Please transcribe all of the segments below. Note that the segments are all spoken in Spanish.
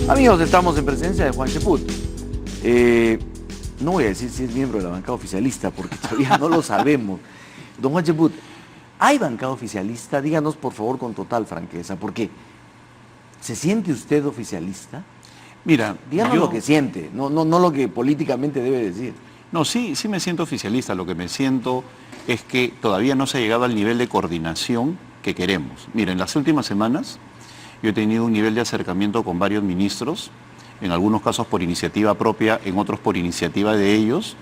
Amigos, estamos en presencia de Juan Cheput. No voy a decir si es miembro de la bancada oficialista, porque todavía no lo sabemos. Don Juan Cheput, ¿hay bancada oficialista? Díganos, por favor, con total franqueza, porque ¿se siente usted oficialista? Mira, díganos lo que siente, no lo que políticamente debe decir. No, sí me siento oficialista. Lo que me siento es que todavía no se ha llegado al nivel de coordinación que queremos. Mira, en las últimas semanas yo he tenido un nivel de acercamiento con varios ministros, en algunos casos por iniciativa propia, en otros por iniciativa de ellos,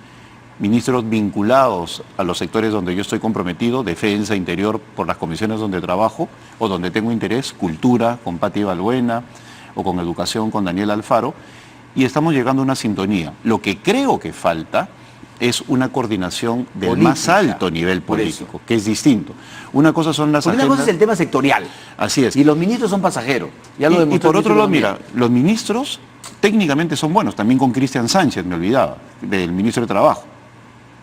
ministros vinculados a los sectores donde yo estoy comprometido, defensa, interior, por las comisiones donde trabajo o donde tengo interés, cultura, con Pati Balbuena, o con educación, con Daniel Alfaro, y estamos llegando a una sintonía. Lo que creo que falta es una coordinación del política, más alto nivel político, que es distinto. Una cosa son las agendas... Una cosa es el tema sectorial. Así es. Y los ministros son pasajeros. Ya lo y por otro lado, mira, los ministros técnicamente son buenos, también con Cristian Sánchez, me olvidaba, del ministro de Trabajo.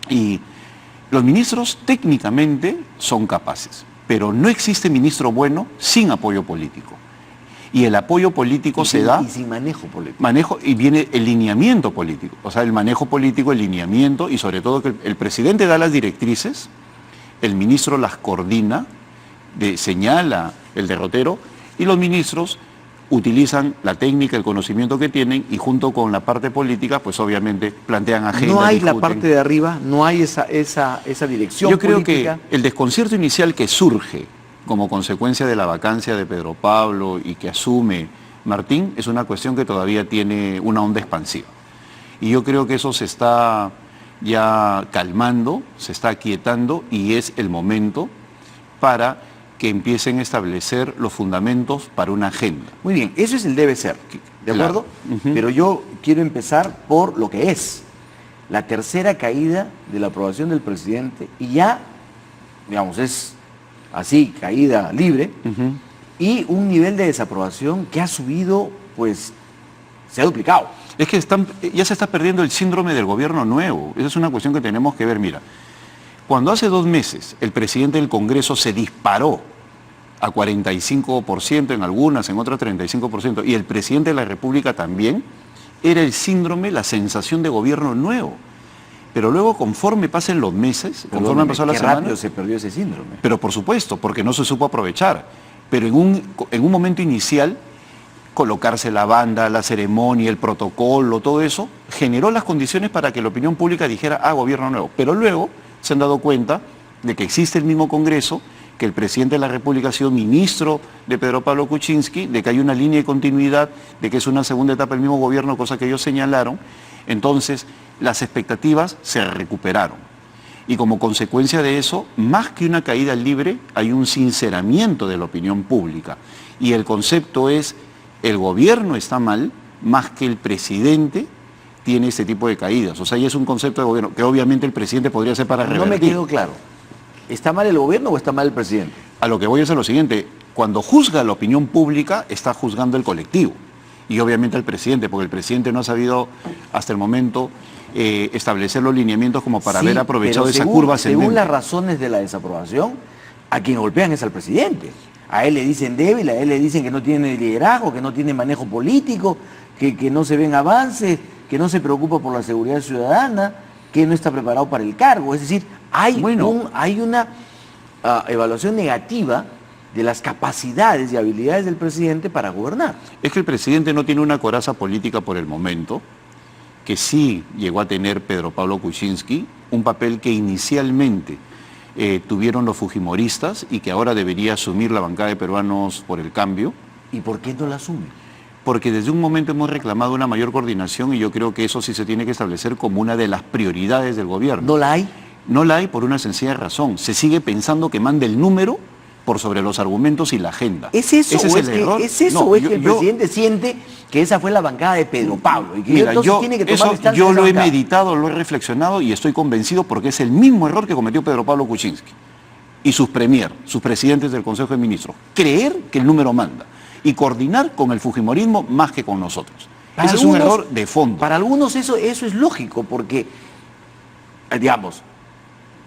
Y los ministros técnicamente son capaces, pero no existe ministro bueno sin apoyo político. Y el apoyo político se da... Y sin manejo político. Y viene el lineamiento político. O sea, el manejo político, el lineamiento, y sobre todo que el presidente da las directrices, el ministro las coordina, señala el derrotero, y los ministros utilizan la técnica, el conocimiento que tienen, y junto con la parte política, pues obviamente plantean agendas. No hay discuten. La parte de arriba, no hay esa dirección Yo creo política. que el desconcierto inicial que surge como consecuencia de la vacancia de Pedro Pablo y que asume Martín, es una cuestión que todavía tiene una onda expansiva. Y yo creo que eso se está ya calmando, se está aquietando y es el momento para que empiecen a establecer los fundamentos para una agenda. Muy bien, eso es el debe ser, ¿de acuerdo? Pero yo quiero empezar por lo que es la tercera caída de la aprobación del presidente y ya, digamos, es así, caída libre, y un nivel de desaprobación que ha subido, pues, se ha duplicado. Es que ya se está perdiendo el síndrome del gobierno nuevo. Esa es una cuestión que tenemos que ver. Mira, cuando hace 2 meses el presidente del Congreso se disparó a 45% en algunas, en otras 35%, y el presidente de la República también, era el síndrome, la sensación de gobierno nuevo. Pero luego, conforme pasen los meses, conforme han pasado las semanas... rápido se perdió ese síndrome. Pero por supuesto, porque no se supo aprovechar. Pero en un momento inicial, colocarse la banda, la ceremonia, el protocolo, todo eso, generó las condiciones para que la opinión pública dijera, gobierno nuevo. Pero luego se han dado cuenta de que existe el mismo Congreso, que el presidente de la República ha sido ministro de Pedro Pablo Kuczynski, de que hay una línea de continuidad, de que es una segunda etapa del mismo gobierno, cosa que ellos señalaron. Entonces, las expectativas se recuperaron. Y como consecuencia de eso, más que una caída libre, hay un sinceramiento de la opinión pública. Y el concepto es, el gobierno está mal, más que el presidente tiene este tipo de caídas. O sea, ya es un concepto de gobierno que obviamente el presidente podría hacer para revertir. No me quedó claro. ¿Está mal el gobierno o está mal el presidente? A lo que voy a hacer lo siguiente, cuando juzga la opinión pública, está juzgando el colectivo. Y obviamente al presidente, porque el presidente no ha sabido hasta el momento establecer los lineamientos como para haber aprovechado esa curva ascendente. Según las razones de la desaprobación, a quien golpean es al presidente. A él le dicen débil, a él le dicen que no tiene liderazgo, que no tiene manejo político, que no se ven avances, que no se preocupa por la seguridad ciudadana, que no está preparado para el cargo. Es decir, hay una evaluación negativa de las capacidades y habilidades del presidente para gobernar. Es que el presidente no tiene una coraza política por el momento, que sí llegó a tener Pedro Pablo Kuczynski, un papel que inicialmente tuvieron los fujimoristas y que ahora debería asumir la bancada de Peruanos por el Cambio. ¿Y por qué no la asume? Porque desde un momento hemos reclamado una mayor coordinación y yo creo que eso sí se tiene que establecer como una de las prioridades del gobierno. ¿No la hay? No la hay por una sencilla razón. Se sigue pensando que manda el número por sobre los argumentos y la agenda. ¿Es eso? ¿Ese es el error? ¿Es eso o es que el presidente siente que esa fue la bancada de Pedro Pablo? Y que tiene que tomar distancia yo de esa lo he bancada? meditado, lo he reflexionado y estoy convencido porque es el mismo error que cometió Pedro Pablo Kuczynski y sus presidentes del Consejo de Ministros. Creer que el número manda y coordinar con el fujimorismo más que con nosotros. Ese es un error de fondo. Para algunos eso es lógico porque, digamos,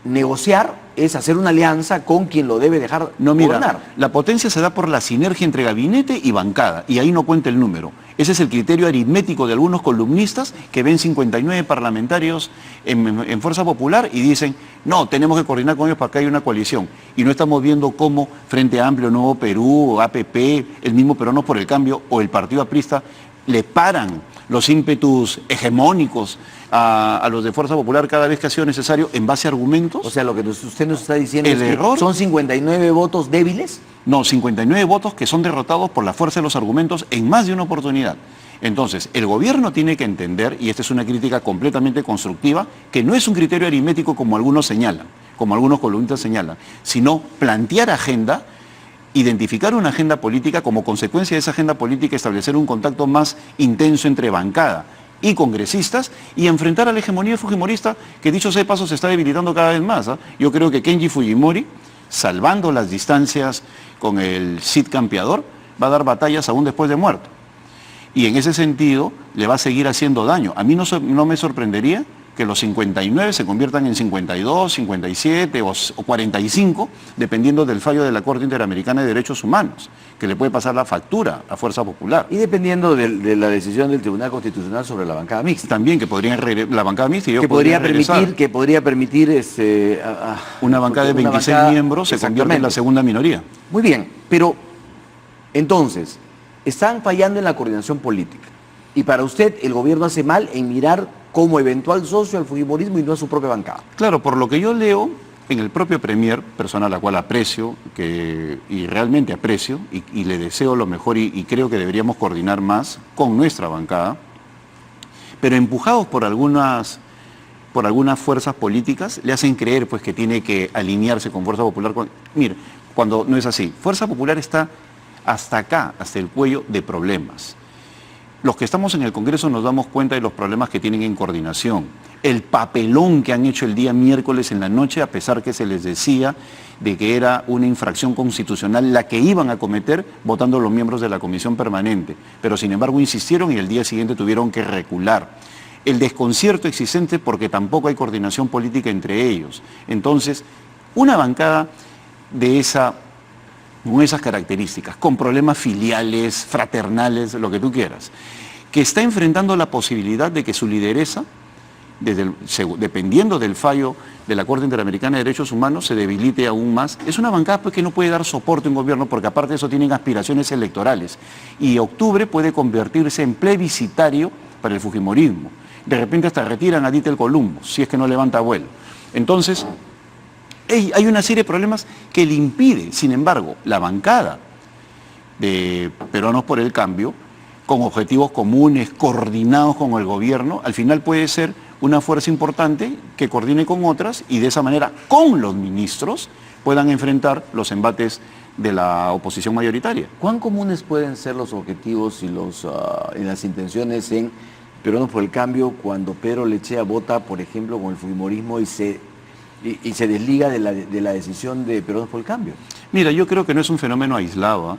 negociar es hacer una alianza con quien lo debe dejar No, mira, gobernar. la potencia se da por la sinergia entre gabinete y bancada, y ahí no cuenta el número. Ese es el criterio aritmético de algunos columnistas que ven 59 parlamentarios en Fuerza Popular y dicen, no, tenemos que coordinar con ellos para que haya una coalición. Y no estamos viendo cómo Frente Amplio, Nuevo Perú, APP, el mismo Peruanos por el Cambio o el Partido Aprista le paran los ímpetus hegemónicos a los de Fuerza Popular cada vez que ha sido necesario en base a argumentos. O sea, lo que usted nos está diciendo El es que error- son 59 votos débiles. No, 59 votos que son derrotados por la fuerza de los argumentos en más de una oportunidad. Entonces, el gobierno tiene que entender, y esta es una crítica completamente constructiva, que no es un criterio aritmético como algunos señalan, como algunos columnistas señalan, sino plantear agenda, identificar una agenda política, como consecuencia de esa agenda política establecer un contacto más intenso entre bancada y congresistas y enfrentar a la hegemonía fujimorista que, dicho sea de paso, se está debilitando cada vez más. Yo creo que Kenji Fujimori, salvando las distancias con el Cid campeador, va a dar batallas aún después de muerto. Y en ese sentido le va a seguir haciendo daño. A mí no me sorprendería que los 59 se conviertan en 52, 57 o 45, dependiendo del fallo de la Corte Interamericana de Derechos Humanos, que le puede pasar la factura a Fuerza Popular. Y dependiendo de la decisión del Tribunal Constitucional sobre la bancada mixta. También que podrían la bancada mixta y yo Que podría permitir una bancada de 26 miembros se convierte en la segunda minoría. Muy bien, pero entonces, están fallando en la coordinación política. Y para usted, el gobierno hace mal en mirar como eventual socio al fujimorismo y no a su propia bancada. Claro, por lo que yo leo en el propio Premier, persona a la cual aprecio, y realmente aprecio, y le deseo lo mejor, y creo que deberíamos coordinar más con nuestra bancada, pero empujados por algunas fuerzas políticas, le hacen creer pues, que tiene que alinearse con Fuerza Popular. Mire, cuando no es así, Fuerza Popular está hasta acá, hasta el cuello de problemas. Los que estamos en el Congreso nos damos cuenta de los problemas que tienen en coordinación. El papelón que han hecho el día miércoles en la noche, a pesar que se les decía de que era una infracción constitucional la que iban a cometer votando los miembros de la Comisión Permanente. Pero sin embargo insistieron y el día siguiente tuvieron que recular. El desconcierto existente porque tampoco hay coordinación política entre ellos. Entonces, una bancada con esas características, con problemas filiales, fraternales, lo que tú quieras, que está enfrentando la posibilidad de que su lideresa, dependiendo del fallo de la Corte Interamericana de Derechos Humanos, se debilite aún más. Es una bancada pues, que no puede dar soporte a un gobierno porque aparte de eso tienen aspiraciones electorales. Y octubre puede convertirse en plebiscitario para el fujimorismo. De repente hasta retiran a Dítel Columbo, si es que no levanta vuelo. Entonces, hay una serie de problemas que le impide, sin embargo, la bancada de Peruanos por el Cambio, con objetivos comunes, coordinados con el gobierno, al final puede ser una fuerza importante que coordine con otras y de esa manera, con los ministros, puedan enfrentar los embates de la oposición mayoritaria. ¿Cuán comunes pueden ser los objetivos y las intenciones en Peruanos por el Cambio cuando Pedro Lechea vota, por ejemplo, con el fujimorismo y se desliga de la decisión de Peruanos por el Cambio? Mira, yo creo que no es un fenómeno aislado.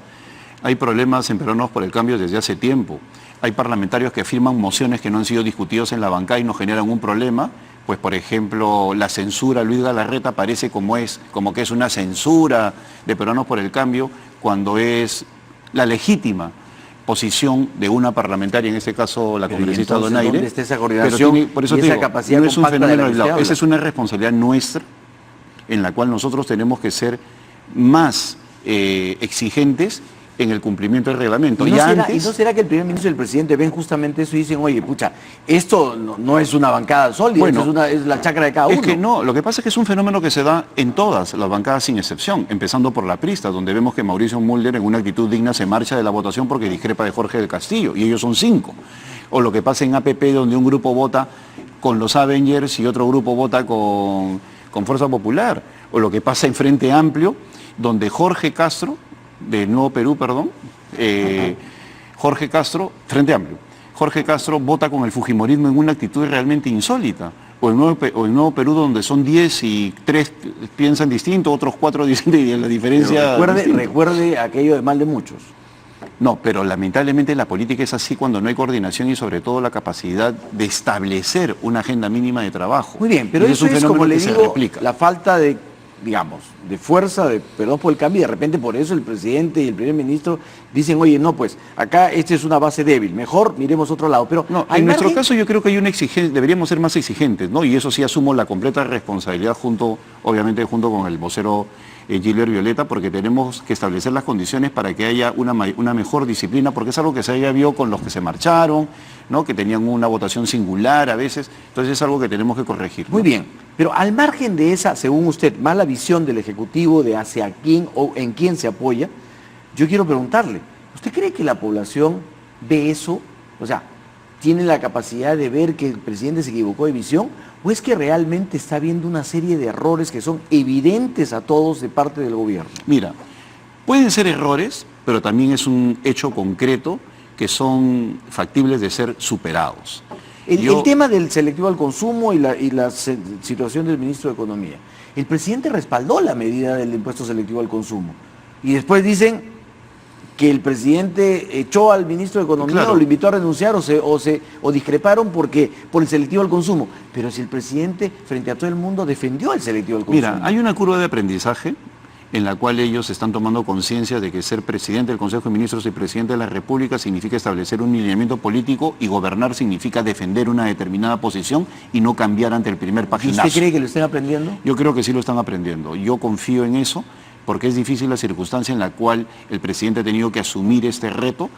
Hay problemas en Peruanos por el Cambio desde hace tiempo. Hay parlamentarios que firman mociones que no han sido discutidos en la bancada y nos generan un problema. Pues, por ejemplo, la censura a Luis Galarreta parece como que es una censura de Peruanos por el Cambio, cuando es la legítima posición de una parlamentaria, en este caso la congresista Donaire. ¿Dónde está esa coordinación por eso y te esa digo, capacidad no es un compacta de la fenómeno que usted aislado. habla? Esa es una responsabilidad nuestra en la cual nosotros tenemos que ser más exigentes en el cumplimiento del reglamento. ¿Y no será que el primer ministro y el presidente ven justamente eso y dicen, oye, pucha, esto no es una bancada sólida, Bueno, es la chacra de cada uno? Es que no, lo que pasa es que es un fenómeno que se da en todas las bancadas sin excepción, empezando por la Aprista, donde vemos que Mauricio Mulder en una actitud digna se marcha de la votación porque discrepa de Jorge del Castillo, y ellos son 5. O lo que pasa en APP, donde un grupo vota con los Avengers y otro grupo vota con Fuerza Popular. O lo que pasa en Frente Amplio, donde Jorge Castro, de Nuevo Perú, perdón, Jorge Castro, Frente Amplio, Jorge Castro vota con el fujimorismo en una actitud realmente insólita. O el Nuevo Perú, donde son 10 y 3 piensan distinto, otros 4 dicen y la diferencia... Recuerde aquello de mal de muchos. No, pero lamentablemente la política es así cuando no hay coordinación y sobre todo la capacidad de establecer una agenda mínima de trabajo. Muy bien, pero Y eso un es, fenómeno como le que se digo, replica. la falta de, digamos, de fuerza, perdón por el cambio, y de repente por eso el presidente y el primer ministro dicen, oye, no, pues acá esta es una base débil, mejor miremos otro lado. Pero No, al en nuestro margen- caso yo creo que hay una exigencia, deberíamos ser más exigentes, ¿no? Y eso sí asumo la completa responsabilidad obviamente junto con el vocero Gilbert Violeta, porque tenemos que establecer las condiciones para que haya una mejor disciplina, porque es algo que se ya vio con los que se marcharon, ¿no? Que tenían una votación singular a veces, entonces es algo que tenemos que corregir, ¿no? Muy bien, pero al margen de esa, según usted, mala visión del Ejecutivo de hacia quién o en quién se apoya, yo quiero preguntarle, ¿usted cree que la población ve eso? O sea, ¿tiene la capacidad de ver que el presidente se equivocó de visión? ¿O es que realmente está viendo una serie de errores que son evidentes a todos de parte del gobierno? Mira, pueden ser errores, pero también es un hecho concreto que son factibles de ser superados. El tema del selectivo al consumo y la situación del ministro de Economía. El presidente respaldó la medida del impuesto selectivo al consumo. Y después dicen que el presidente echó al ministro de Economía Claro. o lo invitó a renunciar o discreparon por el selectivo al consumo. Pero si el presidente, frente a todo el mundo, defendió el selectivo al consumo. Mira, hay una curva de aprendizaje en la cual ellos están tomando conciencia de que ser presidente del Consejo de Ministros y presidente de la República significa establecer un lineamiento político y gobernar significa defender una determinada posición y no cambiar ante el primer ¿Y paginazo. usted cree que lo estén aprendiendo? Yo creo que sí lo están aprendiendo. Yo confío en eso porque es difícil la circunstancia en la cual el presidente ha tenido que asumir este reto,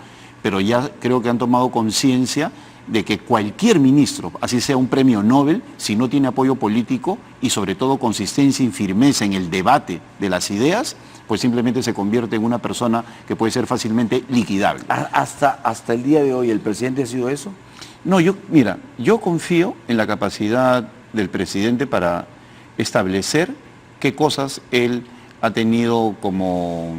pero ya creo que han tomado conciencia de que cualquier ministro, así sea un premio Nobel, si no tiene apoyo político y sobre todo consistencia y firmeza en el debate de las ideas, pues simplemente se convierte en una persona que puede ser fácilmente liquidable. Hasta el día de hoy, ¿el presidente ha sido eso? No, mira, yo confío en la capacidad del presidente para establecer qué cosas él ha tenido como...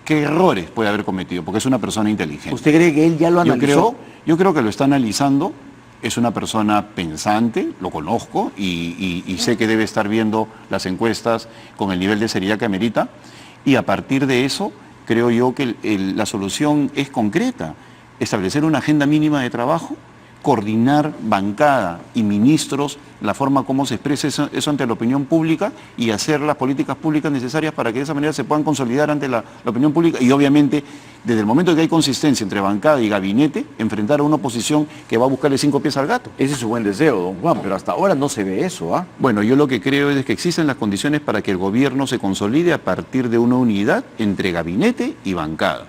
¿Qué errores puede haber cometido? Porque es una persona inteligente. ¿Usted cree que él ya lo analizó? Yo creo que lo está analizando, es una persona pensante, lo conozco y sé que debe estar viendo las encuestas con el nivel de seriedad que amerita y a partir de eso creo yo que la solución es concreta, establecer una agenda mínima de trabajo, coordinar bancada y ministros la forma como se expresa eso ante la opinión pública y hacer las políticas públicas necesarias para que de esa manera se puedan consolidar ante la opinión pública y obviamente desde el momento que hay consistencia entre bancada y gabinete, enfrentar a una oposición que va a buscarle 5 pies al gato. Ese es su buen deseo, don Juan, pero hasta ahora no se ve eso, ¿ah? Bueno, yo lo que creo es que existen las condiciones para que el gobierno se consolide a partir de una unidad entre gabinete y bancada.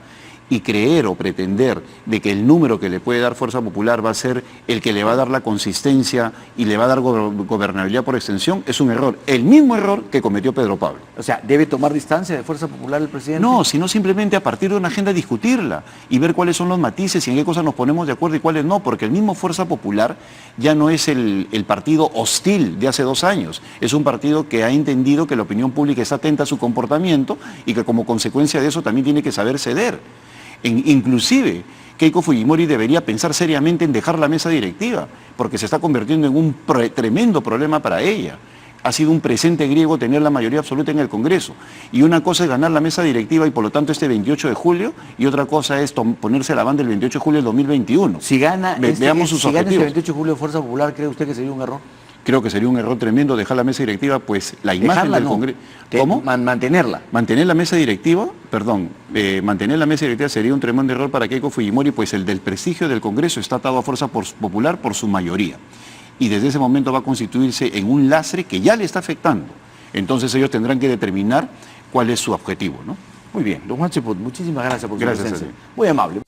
Y creer o pretender de que el número que le puede dar Fuerza Popular va a ser el que le va a dar la consistencia y le va a dar gobernabilidad por extensión es un error. El mismo error que cometió Pedro Pablo. O sea, ¿debe tomar distancia de Fuerza Popular el presidente? No, sino simplemente a partir de una agenda discutirla y ver cuáles son los matices y en qué cosas nos ponemos de acuerdo y cuáles no, porque el mismo Fuerza Popular ya no es el partido hostil de hace 2 años, es un partido que ha entendido que la opinión pública está atenta a su comportamiento y que como consecuencia de eso también tiene que saber ceder. Inclusive, Keiko Fujimori debería pensar seriamente en dejar la mesa directiva, porque se está convirtiendo en un tremendo problema para ella. Ha sido un presente griego tener la mayoría absoluta en el Congreso. Y una cosa es ganar la mesa directiva y por lo tanto este 28 de julio, y otra cosa es ponerse la banda el 28 de julio del 2021. Si gana, Veamos sus si gana ese objetivos. 28 de julio Fuerza Popular, ¿cree usted que sería un error? Creo que sería un error tremendo dejar la mesa directiva, pues la imagen Dejarla, del no. Congreso... ¿Cómo? Mantenerla. Mantener la mesa directiva, mantener la mesa directiva sería un tremendo error para Keiko Fujimori, pues el del prestigio del Congreso está atado a Fuerza Popular por su mayoría. Y desde ese momento va a constituirse en un lastre que ya le está afectando. Entonces ellos tendrán que determinar cuál es su objetivo, ¿no? Muy bien, don Juan Cheput, muchísimas gracias por su Gracias a presencia. ti. Muy amable.